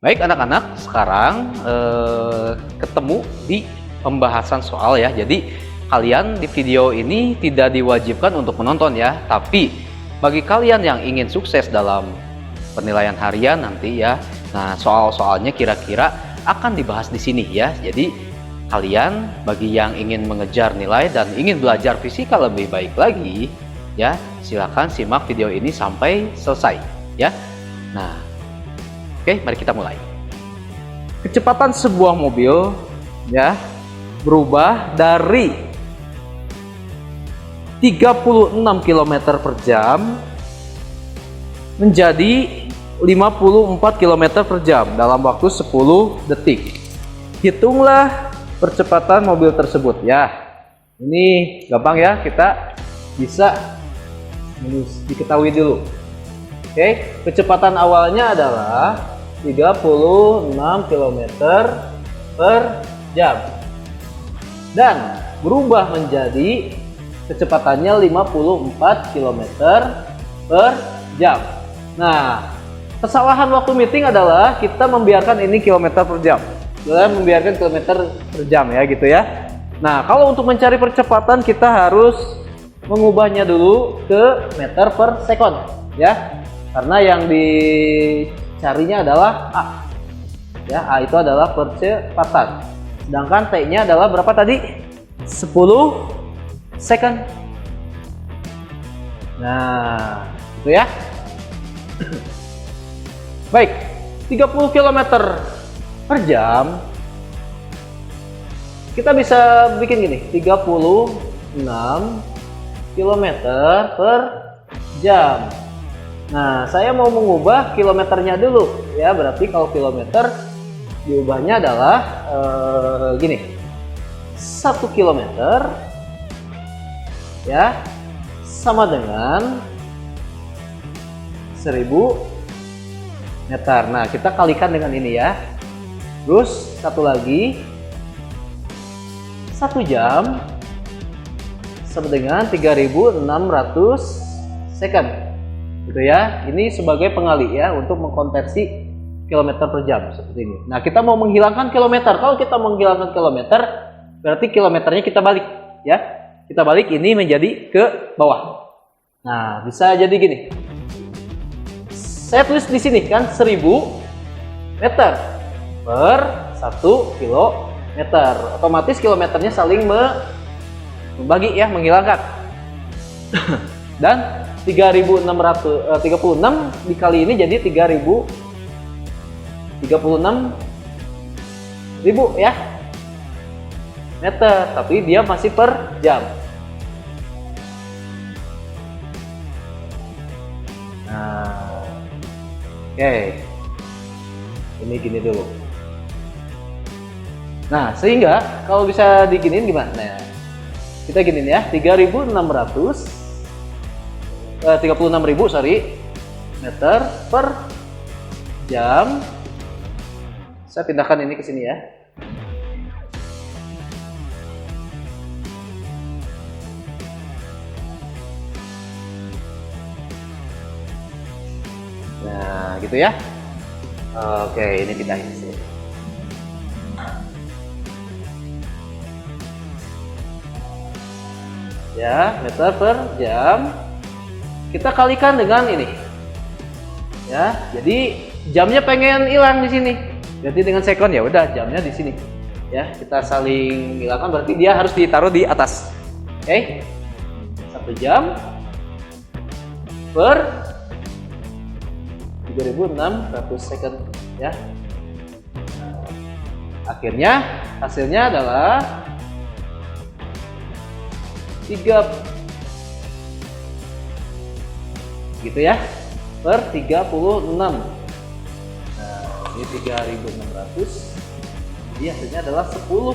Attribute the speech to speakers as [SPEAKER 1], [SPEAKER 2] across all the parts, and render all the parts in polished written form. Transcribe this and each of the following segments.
[SPEAKER 1] Baik anak-anak, sekarang ketemu di pembahasan soal ya. Jadi kalian di video ini tidak diwajibkan untuk menonton ya, tapi bagi kalian yang ingin sukses dalam penilaian harian nanti ya, nah soal-soalnya kira-kira akan dibahas di sini ya. Jadi kalian bagi yang ingin mengejar nilai dan ingin belajar fisika lebih baik lagi ya, silakan simak video ini sampai selesai ya. Nah, oke, mari kita mulai. Kecepatan sebuah mobil ya berubah dari 36 km per jam menjadi 54 km per jam dalam waktu 10 detik. Hitunglah percepatan mobil tersebut ya. Ini gampang ya, kita bisa diketahui dulu. Oke, kecepatan awalnya adalah 36 km per jam dan berubah menjadi kecepatannya 54 km per jam. Nah, kesalahan waktu meeting adalah kita membiarkan ini kilometer per jam dan membiarkan kilometer per jam ya gitu ya. Nah, kalau untuk mencari percepatan kita harus mengubahnya dulu ke meter per sekon ya, karena yang dicarinya adalah A ya, A itu adalah percepatan, sedangkan T nya adalah berapa tadi? 10 second. Nah itu ya. Baik, 30 km per jam kita bisa bikin gini, 36 km per jam. Nah, saya mau mengubah kilometernya dulu ya, berarti kalau kilometer diubahnya adalah gini, 1 kilometer ya sama dengan 1000 meter. Nah, kita kalikan dengan ini ya. Terus satu lagi, 1 jam sama dengan 3600 second gitu ya. Ini sebagai pengali ya untuk mengkonversi kilometer per jam seperti ini. Nah, kita mau menghilangkan kilometer. Kalau kita menghilangkan kilometer berarti kilometernya kita balik ya. Kita balik ini menjadi ke bawah. Nah, bisa jadi gini. Saya tulis di sini kan 1000 meter per 1 kilometer. Otomatis kilometernya saling membagi ya, menghilangkan. Dan 36 dikali ini jadi 36.000 ya meter, tapi dia masih per jam. Nah, oke, ini gini dulu. Nah, sehingga kalau bisa diginiin gimana? Nah, kita giniin ya, 36.000 sorry, meter per jam. Saya pindahkan ini ke sini ya. Nah, gitu ya. Oke, ini pindahin sini. Ya, meter per jam. Kita kalikan dengan ini. Ya, jadi jamnya pengen hilang di sini. Jadi dengan sekon ya udah jamnya di sini. Ya, kita saling hilangkan berarti dia harus ditaruh di atas. Oke. 1 jam per 3600 second ya. Akhirnya hasilnya adalah 3 gitu ya, per 36. Nah, ini 3600. Jadi hasilnya adalah 10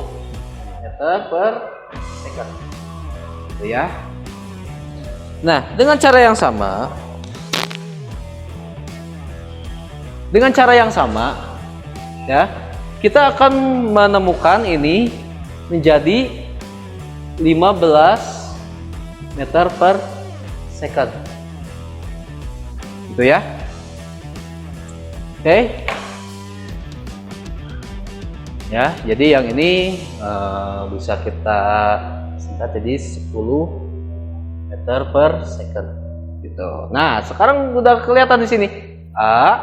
[SPEAKER 1] meter per second gitu ya. Nah, dengan cara yang sama ya, kita akan menemukan ini menjadi 15 meter per second gitu ya. Oke. Ya, jadi yang ini bisa kita singkat jadi 10 meter per second gitu. Nah, sekarang udah kelihatan di sini. A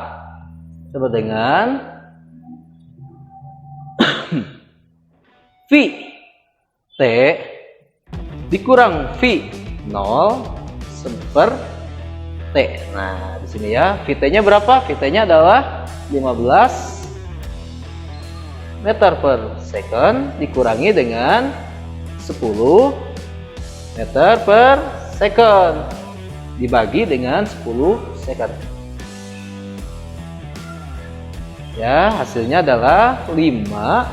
[SPEAKER 1] sama dengan V T dikurang V 0 per T. Nah, di sini ya, VT-nya berapa? VT-nya adalah 15 meter per second dikurangi dengan 10 meter per second dibagi dengan 10 second. Ya, hasilnya adalah 5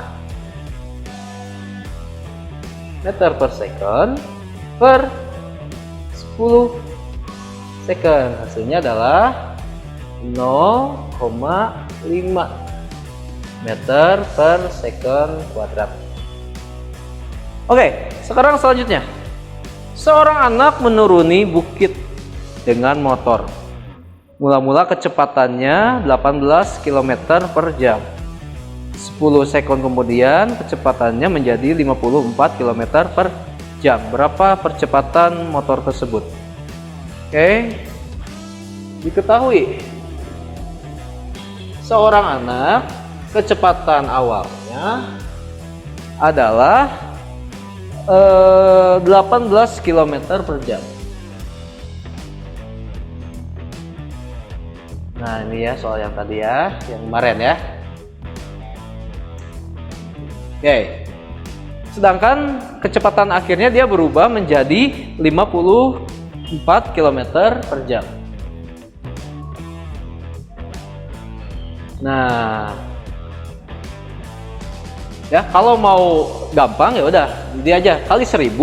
[SPEAKER 1] meter per second per 10 second. Hasilnya adalah 0,5 meter per second kuadrat. Oke, sekarang selanjutnya. Seorang anak menuruni bukit dengan motor. Mula-mula kecepatannya 18 km per jam. 10 sekon kemudian kecepatannya menjadi 54 km per jam. Berapa percepatan motor tersebut? Oke, diketahui seorang anak kecepatan awalnya adalah 18 km per jam. Nah, ini ya soal yang tadi ya, yang kemarin ya. Oke. Sedangkan kecepatan akhirnya dia berubah menjadi 54 km per jam. Nah, ya kalau mau gampang ya udah dia aja kali 1000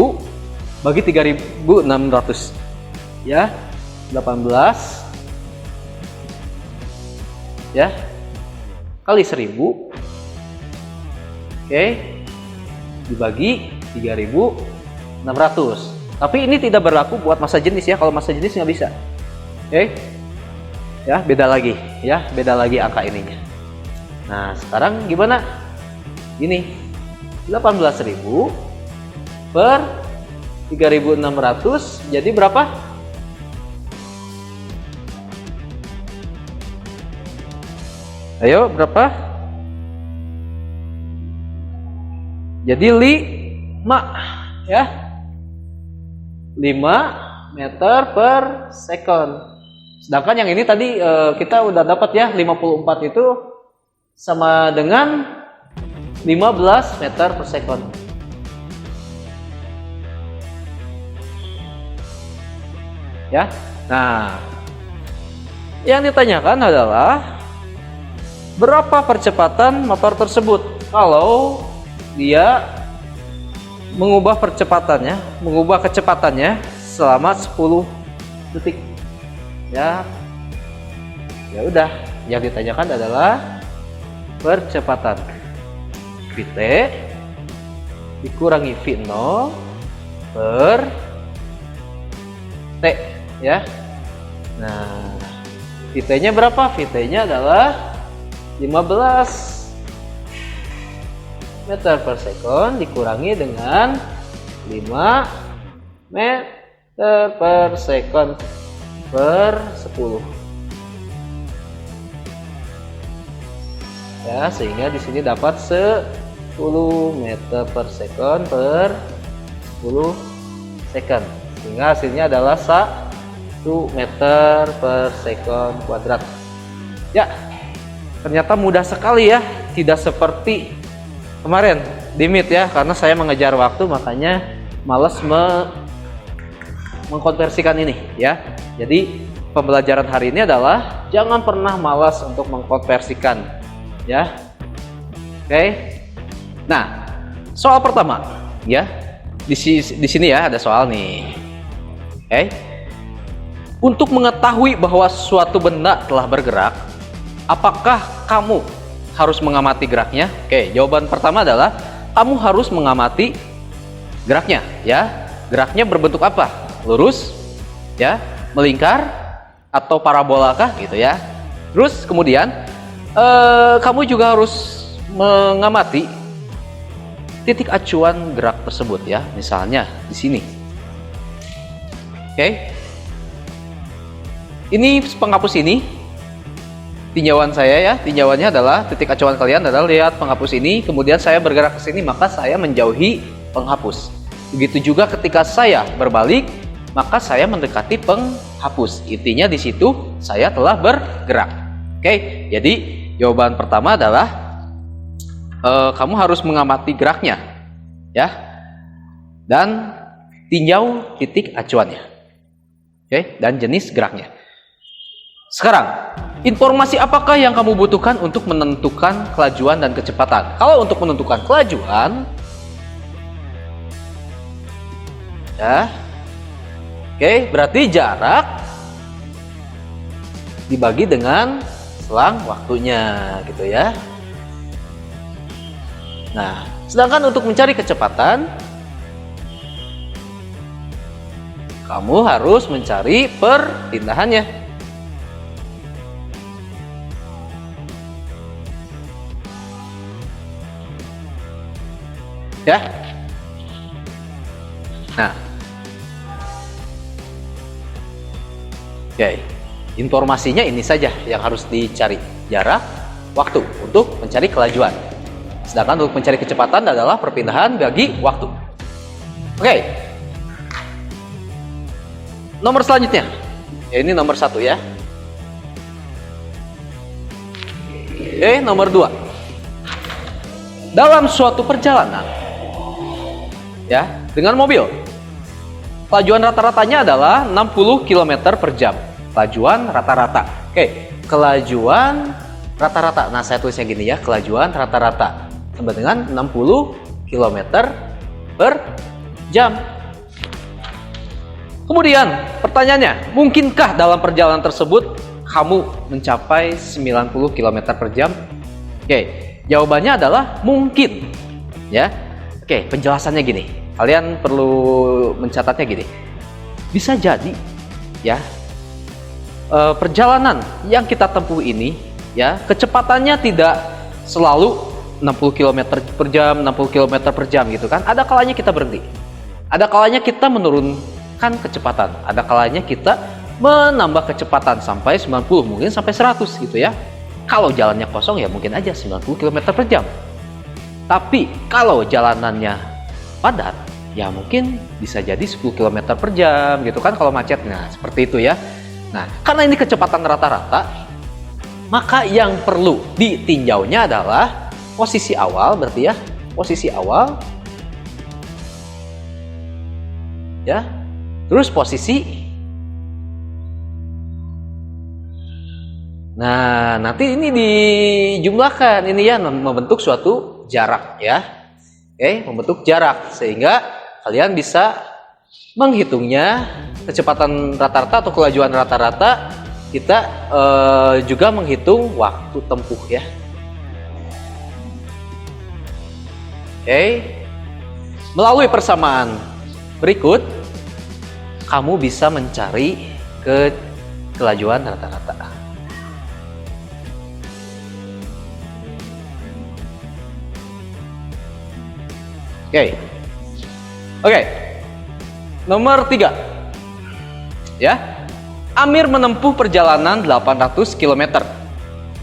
[SPEAKER 1] bagi 3600 ya 18 ya kali 1000 oke dibagi 3600. Tapi ini tidak berlaku buat massa jenis ya, kalau massa jenis nggak bisa. Oke ya, beda lagi ya, beda lagi angka ininya. Nah sekarang gimana? Ini 18.000 per 3.600 jadi berapa? Ayo berapa? Jadi 5 ya 5 meter per second. Sedangkan yang ini tadi kita udah dapat ya 54 itu sama dengan 15 meter per second. Ya. Nah, yang ditanyakan adalah berapa percepatan motor tersebut kalau dia mengubah percepatannya, mengubah kecepatannya selama 10 detik. Ya. Ya udah, yang ditanyakan adalah percepatan. VT dikurangi V0 per T ya. Nah, VT-nya berapa? VT-nya adalah 15 meter per second dikurangi dengan 5 meter per second per 10. Ya, sehingga di sini dapat 10 meter per second per 10 second. Sehingga hasilnya adalah 1 meter per second kuadrat. Ya, ternyata mudah sekali ya, tidak seperti kemarin di Meet ya, karena saya mengejar waktu makanya males mengkonversikan ini ya. Jadi pembelajaran hari ini adalah jangan pernah malas untuk mengkonversikan ya. Oke. Nah, soal pertama ya. Di sini ya ada soal nih. Oke. Untuk mengetahui bahwa suatu benda telah bergerak, apakah kamu harus mengamati geraknya? Oke, jawaban pertama adalah kamu harus mengamati geraknya ya. Geraknya berbentuk apa? Lurus ya, melingkar atau parabola kah gitu ya. Terus kemudian kamu juga harus mengamati titik acuan gerak tersebut ya. Misalnya di sini. Oke. Ini penghapus ini tinjauan saya ya. Tinjauannya adalah titik acuan kalian adalah lihat penghapus ini, kemudian saya bergerak ke sini maka saya menjauhi penghapus. Begitu juga ketika saya berbalik, maka saya mendekati penghapus. Intinya di situ saya telah bergerak. Oke, jadi jawaban pertama adalah kamu harus mengamati geraknya, ya, dan tinjau titik acuannya, oke, dan jenis geraknya. Sekarang, informasi apakah yang kamu butuhkan untuk menentukan kelajuan dan kecepatan? Kalau untuk menentukan kelajuan, ya, oke, berarti jarak dibagi dengan selang waktunya, gitu ya. Nah, sedangkan untuk mencari kecepatan, kamu harus mencari perpindahannya. Ya. Nah. Oke. Informasinya ini saja yang harus dicari. Jarak, waktu untuk mencari kelajuan. Sedangkan untuk mencari kecepatan adalah perpindahan bagi waktu. Oke. Nomor selanjutnya. Ya, ini nomor 1 ya. Oke, nomor 2. Dalam suatu perjalanan ya, dengan mobil, kelajuan rata-ratanya adalah 60 km per jam. Kelajuan rata-rata. Oke, kelajuan rata-rata. Nah, saya tulisnya gini ya, kelajuan rata-rata sama dengan 60 km per jam. Kemudian, pertanyaannya, mungkinkah dalam perjalanan tersebut kamu mencapai 90 km per jam? Oke, jawabannya adalah mungkin. Ya. Oke, penjelasannya gini. Kalian perlu mencatatnya gini. Bisa jadi ya, perjalanan yang kita tempuh ini ya, kecepatannya tidak selalu 60 km per jam, 60 km per jam gitu kan. Ada kalanya kita berhenti. Ada kalanya kita menurunkan kecepatan. Ada kalanya kita menambah kecepatan sampai 90, mungkin sampai 100 gitu ya. Kalau jalannya kosong ya mungkin aja 90 km per jam. Tapi kalau jalanannya padat, ya mungkin bisa jadi 10 km per jam gitu kan kalau macet. Nah, seperti itu ya. Nah, karena ini kecepatan rata-rata, maka yang perlu ditinjaunya adalah posisi awal, berarti ya, posisi awal. Ya. Terus posisi. Nah, nanti ini dijumlahkan ini ya, membentuk suatu jarak ya. Oke, membentuk jarak sehingga kalian bisa menghitungnya kecepatan rata-rata atau kelajuan rata-rata. Kita juga menghitung waktu tempuh ya. Oke, melalui persamaan berikut kamu bisa mencari kelajuan rata-rata. Oke. Nomor 3. Ya. Amir menempuh perjalanan 800 km.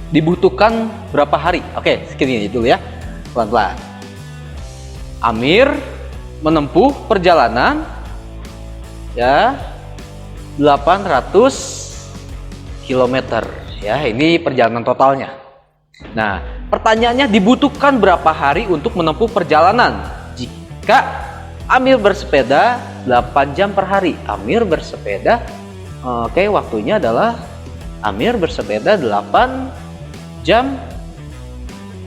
[SPEAKER 1] Dibutuhkan berapa hari? Oke, segini dulu ya. Pelan-pelan. Amir menempuh perjalanan ya 800 km ya. Ini perjalanan totalnya. Nah, pertanyaannya dibutuhkan berapa hari untuk menempuh perjalanan? Jika Amir bersepeda 8 jam per hari. Amir bersepeda, oke, waktunya adalah Amir bersepeda 8 jam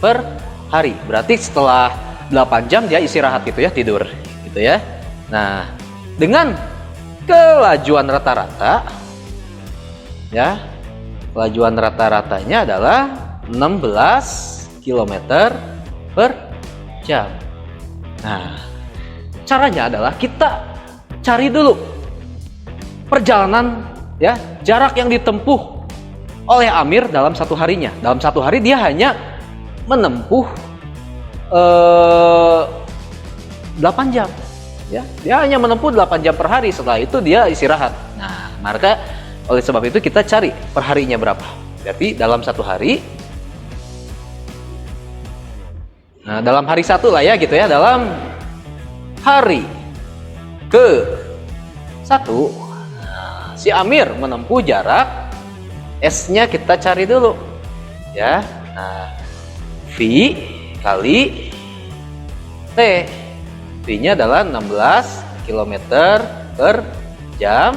[SPEAKER 1] per hari. Berarti setelah 8 jam dia istirahat gitu ya, tidur gitu ya. Nah, dengan kelajuan rata-rata ya, kelajuan rata-ratanya adalah 16 km per jam. Nah, caranya adalah kita cari dulu perjalanan ya, jarak yang ditempuh oleh Amir dalam satu harinya. Dalam satu hari dia hanya menempuh 8 jam. Ya, dia hanya menempuh 8 jam per hari, setelah itu dia istirahat. Nah, maka oleh sebab itu kita cari perharinya berapa. Berarti dalam satu hari, nah dalam hari satu lah ya gitu ya, dalam hari ke satu, nah, si Amir menempuh jarak, S-nya kita cari dulu ya. Nah, V kali T, V-nya adalah 16 km per jam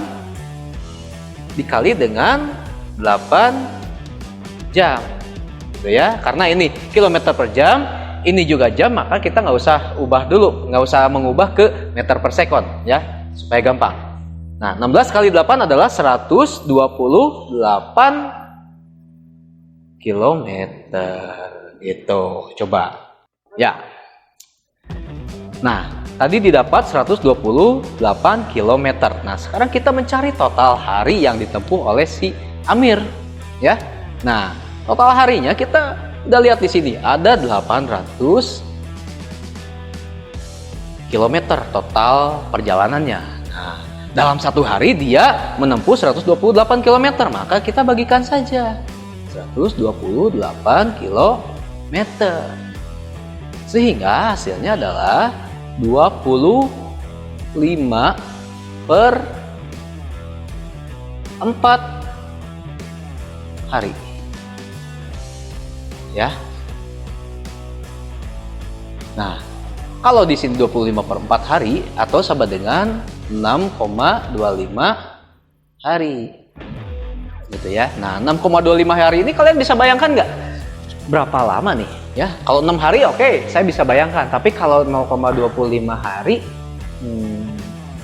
[SPEAKER 1] dikali dengan 8 jam gitu ya. Karena ini kilometer per jam, ini juga jam, maka kita nggak usah ubah dulu, nggak usah mengubah ke meter per sekon ya, supaya gampang. Nah, 16 kali 8 adalah 128 km gitu. Coba ya. Nah, tadi didapat 128 km. Nah, sekarang kita mencari total hari yang ditempuh oleh si Amir ya. Nah, total harinya kita udah lihat di sini ada 800 km total perjalanannya. Nah, dalam satu hari dia menempuh 128 km, maka kita bagikan saja 128 km. Sehingga hasilnya adalah 25 per 4 hari ya. Nah, kalau di sini 25 per 4 hari atau sama dengan 6,25 hari gitu ya. Nah, 6,25 hari ini kalian bisa bayangkan nggak berapa lama nih ya? Kalau 6 hari oke, saya bisa bayangkan, tapi kalau 0,25 hari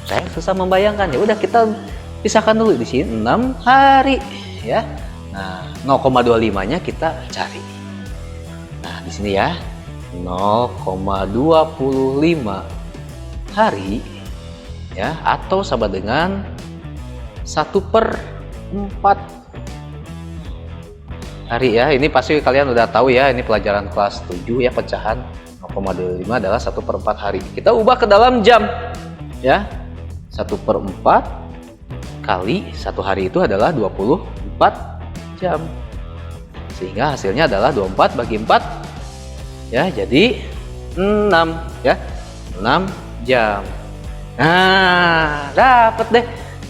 [SPEAKER 1] saya susah membayangkan. Ya udah, kita pisahkan dulu di sini 6 hari ya. Nah, 0,25-nya kita cari. Nah, di sini ya 0,25 hari ya, atau sama dengan 1/4 hari ya. Ini pasti kalian udah tahu ya, ini pelajaran kelas 7 ya, pecahan 0,25 adalah 1/4 hari. Kita ubah ke dalam jam ya. 1/4 kali 1 hari itu adalah 24 jam. Sehingga hasilnya adalah 24 bagi 4 ya, jadi 6 ya. 6 jam. Nah, dapat deh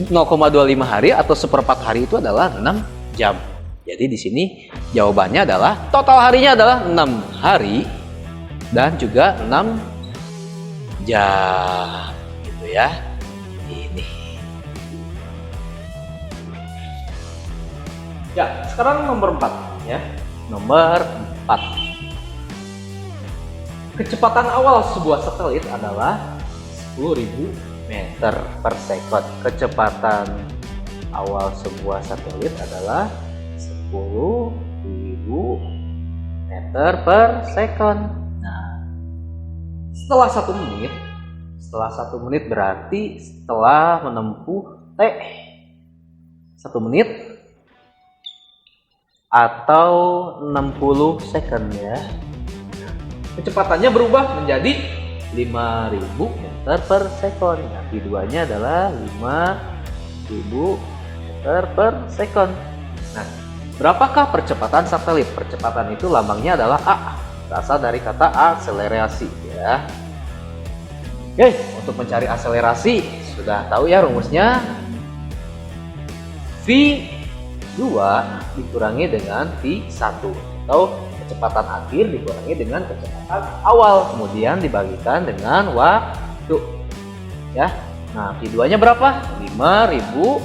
[SPEAKER 1] 0,25 hari atau 1/4 hari itu adalah 6 jam. Jadi di sini jawabannya adalah total harinya adalah 6 hari dan juga 6 jam gitu ya. Ini. Ya, sekarang nomor 4 ya. Nomor 4. Kecepatan awal sebuah satelit adalah 10.000 meter per sekon. Kecepatan awal sebuah satelit adalah 10.000 meter per sekon. Nah, setelah 1 menit berarti setelah menempuh T 1 menit atau 60 second ya. Kecepatannya berubah menjadi 5.000 meter per sekon. Nah, keduanya adalah 5.000 meter per sekon. Nah, berapakah percepatan satelit? Percepatan itu lambangnya adalah A, berasal dari kata akselerasi ya. Oke, untuk mencari akselerasi sudah tahu ya rumusnya. V2 dikurangi dengan V1 atau kecepatan akhir dikurangi dengan kecepatan awal, kemudian dibagikan dengan waktu ya. Nah, V2 nya berapa? 5.000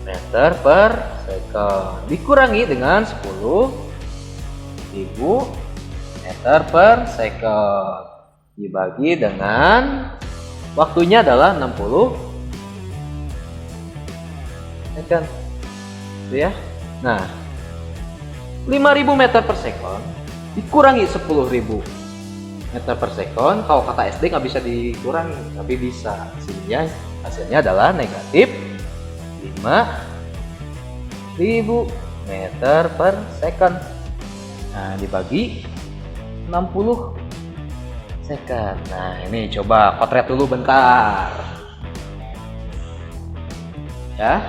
[SPEAKER 1] meter per sekon dikurangi dengan 10.000 meter per sekon dibagi dengan waktunya adalah 60 second itu ya. Nah, 5.000 meter per sekon dikurangi 10.000 meter per sekon, kalau kata SD nggak bisa dikurangi, tapi bisa. Hasilnya adalah negatif 5.000 meter per sekon. Nah, dibagi 60 second. Nah, ini coba potret dulu bentar. Ya.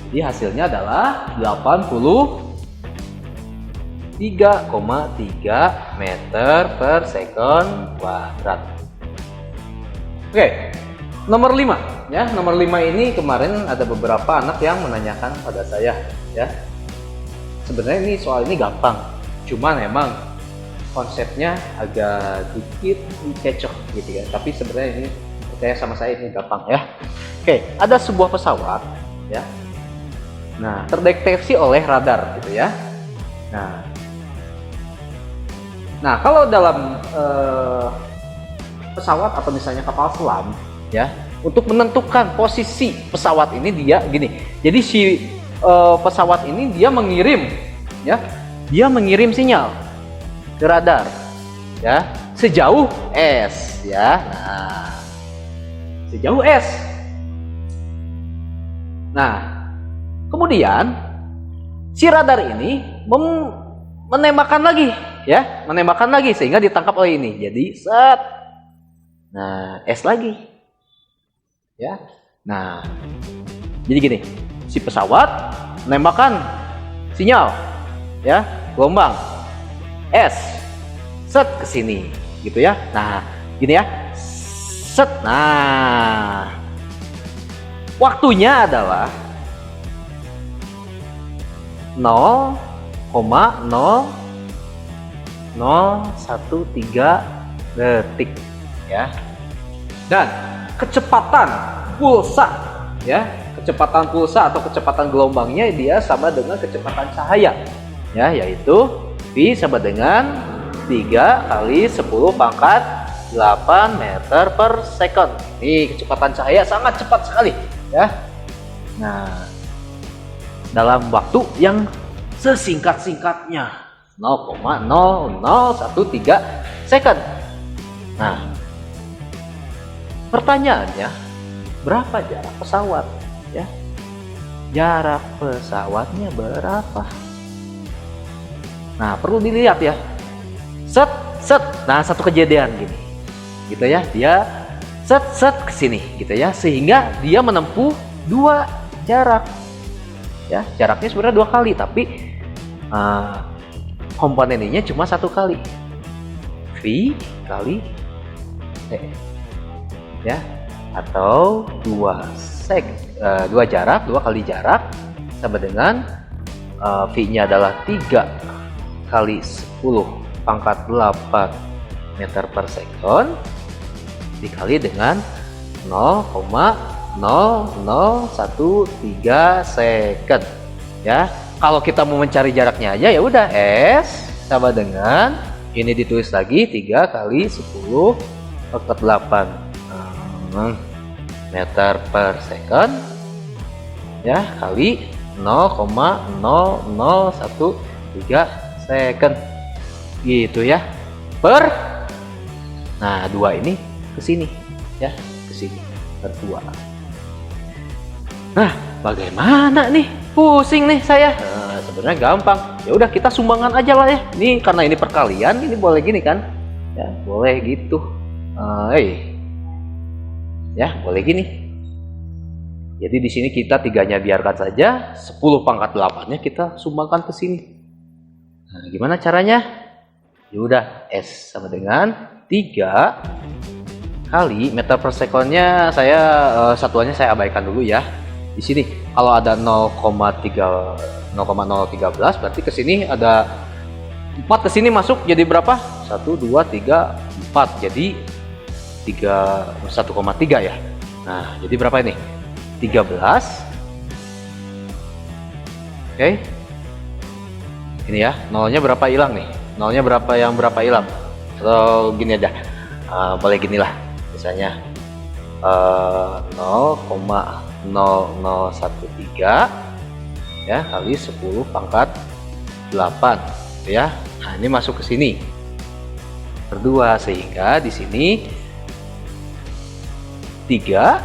[SPEAKER 1] Jadi hasilnya adalah 83,3 meter per second kuadrat. Oke, nomor 5 ya. Nomor 5 ini kemarin ada beberapa anak yang menanyakan pada saya ya. Sebenarnya ini soal ini gampang, cuman memang konsepnya agak dikit dikecoh gitu ya. Tapi sebenarnya ini percaya sama saya ini gampang ya. Oke, ada sebuah pesawat ya. Nah, terdeteksi oleh radar gitu ya. Nah, kalau dalam pesawat atau misalnya kapal selam ya, untuk menentukan posisi pesawat ini dia gini. Jadi si pesawat ini dia mengirim sinyal ke radar ya sejauh S ya. Nah, sejauh S. Nah, kemudian si radar ini menembakkan lagi sehingga ditangkap oleh ini. Jadi set. Nah, S lagi. Ya. Nah, jadi gini, si pesawat menembakkan sinyal ya, gelombang S set ke sini gitu ya. Nah, gini ya. Set. Nah, waktunya adalah 0,0013 detik ya. Dan kecepatan pulsa ya, kecepatan pulsa atau kecepatan gelombangnya dia sama dengan kecepatan cahaya ya, yaitu V sama dengan 3 kali 10 pangkat 8 meter per second. Ini kecepatan cahaya sangat cepat sekali ya. Nah, dalam waktu yang sesingkat-singkatnya 0,0013 second. Nah, pertanyaannya, berapa jarak pesawat ya? Jarak pesawatnya berapa? Nah, perlu dilihat ya. Set. Nah, satu kejadian gini gitu ya, dia set ke sini gitu ya, sehingga dia menempuh 2 jarak ya. Jaraknya sebenarnya 2 kali, tapi komponen ininya cuma 1 kali, V kali T ya, atau 2 jarak, 2 kali jarak sama dengan V nya adalah 3 kali 10 pangkat 8 meter per second dikali dengan 0,0013 second ya. Kalau kita mau mencari jaraknya aja ya udah, S sama dengan ini ditulis lagi 3 kali 10 pangkat 8 meter per second ya, kali 0,0013 second gitu ya, per. Nah, 2 ini ke sini ya, ke sini per 2. Nah, bagaimana nih? Pusing nih saya. Nah, sebenarnya gampang. Ya udah, kita sumbangan aja lah ya. Ini karena ini perkalian, ini boleh gini kan? Ya, boleh gitu. Ya, boleh gini. Jadi di sini kita 3-nya biarkan saja, 10 pangkat 8-nya kita sumbangkan ke sini. Nah, gimana caranya? Ya udah, S sama dengan 3 kali meter per secondnya saya satuannya saya abaikan dulu ya. Di sini kalau ada 0,013 berarti ke sini ada 4 ke sini masuk, jadi berapa? 1 2 3 4. Jadi 1,3 ya. Nah, jadi berapa ini? 13. Oke. Ini ya, nolnya berapa hilang nih? Nolnya berapa hilang? Atau gini aja. Boleh gini lah. Misalnya 0,0013 ya kali 10 pangkat 8 gitu ya. Nah, ini masuk ke sini per 2, sehingga di sini 3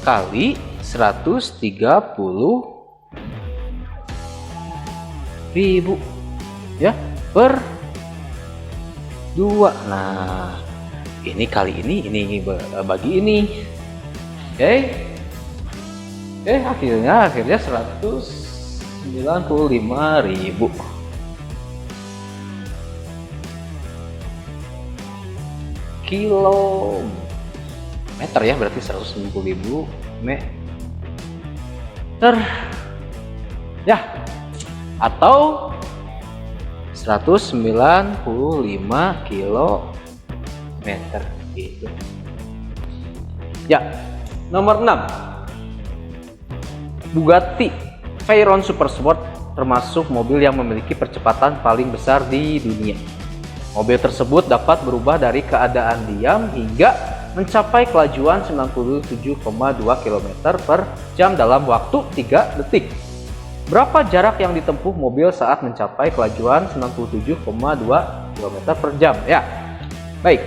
[SPEAKER 1] kali 130.000 ya per 2. Nah, ini kali ini bagi ini. Oke. Akhirnya 195.000 kilometer ya, berarti 190.000 meter ya, atau 195 kilometer gitu ya. Nomor 6, Bugatti Veyron Supersport termasuk mobil yang memiliki percepatan paling besar di dunia. Mobil tersebut dapat berubah dari keadaan diam hingga mencapai kelajuan 97,2 km per jam dalam waktu 3 detik. Berapa jarak yang ditempuh mobil saat mencapai kelajuan 97,2 km per jam? Ya, baik.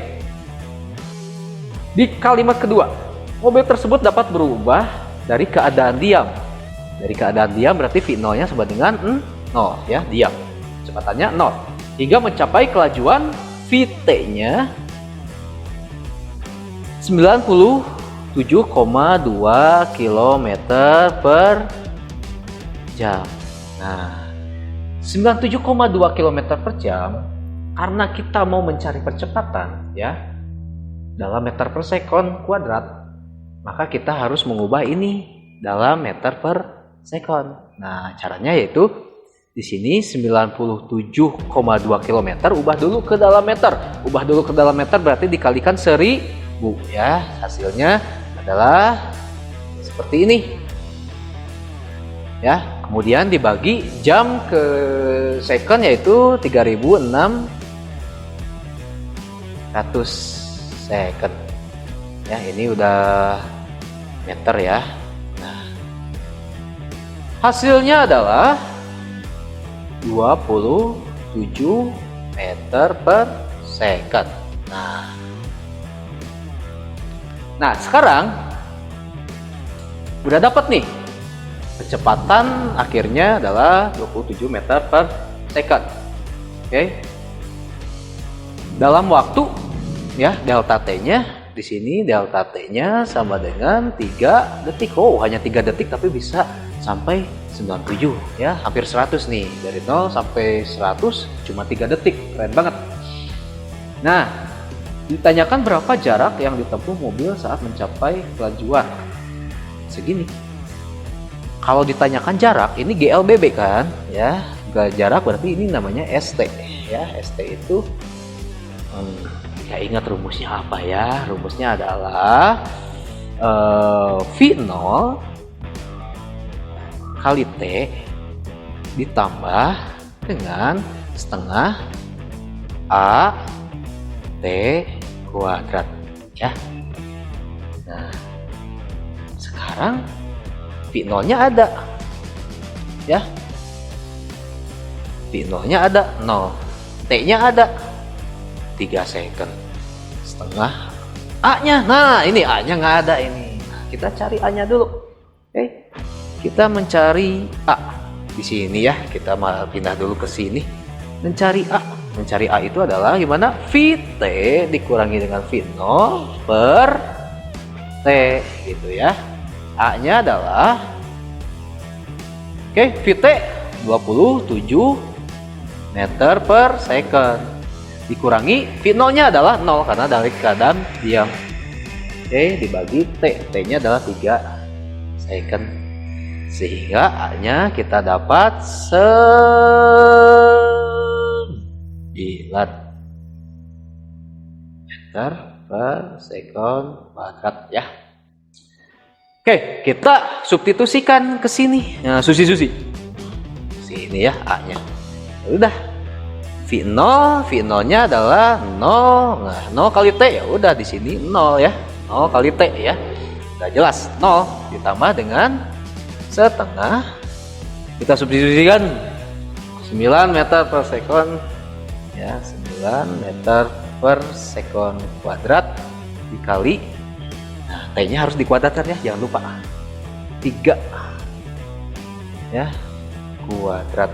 [SPEAKER 1] Di kalimat kedua, mobil tersebut dapat berubah dari keadaan diam. Dari keadaan diam berarti V0-nya sama dengan 0 ya, diam. Kecepatannya 0. Hingga mencapai kelajuan VT-nya 97,2 km per jam. Nah, 97,2 km per jam karena kita mau mencari percepatan ya dalam meter per sekon kuadrat, maka kita harus mengubah ini dalam meter per sekon. Nah, caranya yaitu di sini 97,2 km ubah dulu ke dalam meter. Ubah dulu ke dalam meter berarti dikalikan 1000 ya. Hasilnya adalah seperti ini. Ya, kemudian dibagi jam ke second yaitu 3600 second. Ya, ini udah meter ya. Nah, hasilnya adalah 27 meter per second. Nah, sekarang udah dapat nih kecepatan akhirnya adalah 27 meter per second. Oke. Dalam waktu ya, delta T-nya di sini delta T-nya sama dengan 3 detik. Oh, hanya 3 detik tapi bisa sampai 97 ya, hampir 100 nih. Dari 0 sampai 100 cuma 3 detik. Keren banget. Nah, ditanyakan berapa jarak yang ditempuh mobil saat mencapai kelajuan segini. Kalau ditanyakan jarak, ini GLBB kan ya. Jarak berarti ini namanya ST ya. ST itu ya, ingat rumusnya apa ya? Rumusnya adalah V0 kali T ditambah dengan setengah A T kuadrat ya. Nah, sekarang V0-nya ada ya. V0-nya ada 0, T-nya ada 3 second, setengah A-nya. Nah, ini A-nya nggak ada ini. Nah, kita cari A-nya dulu. Oke. Kita mencari A di sini ya. Kita pindah dulu ke sini. Mencari A. Mencari A itu adalah gimana? VT dikurangi dengan V0 per T gitu ya. A-nya adalah VT 27 meter per second. Dikurangi V0-nya adalah 0 karena dari keadaan diam. Dibagi T. T-nya adalah 3 second. Sehingga A-nya kita dapat 9 meter per sekon kuadrat ya. Oke, kita substitusikan ke sini. Nah, Susi. Sini ya A-nya. Udah. V0-nya adalah 0. Nah, 0 kali T ya udah di sini 0 ya. 0 kali T ya. Udah jelas 0 ditambah dengan setengah, kita substitusikan 9 meter per sekon ya, 9 meter per sekon kuadrat dikali, nah T-nya harus dikuadratkan ya, jangan lupa 3 ya kuadrat.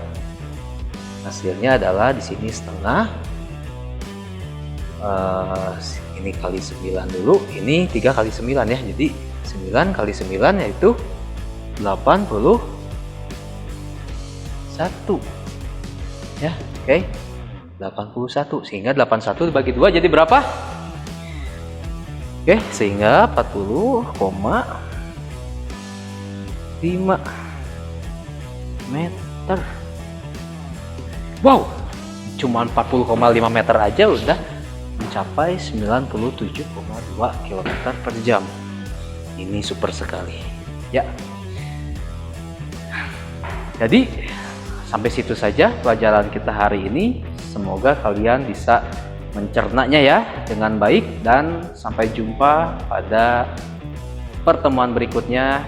[SPEAKER 1] Hasilnya adalah di sini setengah, ini kali 9 dulu, ini 3 kali 9 ya. Jadi 9 kali 9 yaitu 81 ya. Oke, 81, sehingga 81 dibagi 2 jadi berapa? Oke, sehingga 40,5 meter. Wow, cuma 40,5 meter aja udah mencapai 97,2 km per jam. Ini super sekali ya. Jadi sampai situ saja pelajaran kita hari ini. Semoga kalian bisa mencernanya ya dengan baik, dan sampai jumpa pada pertemuan berikutnya.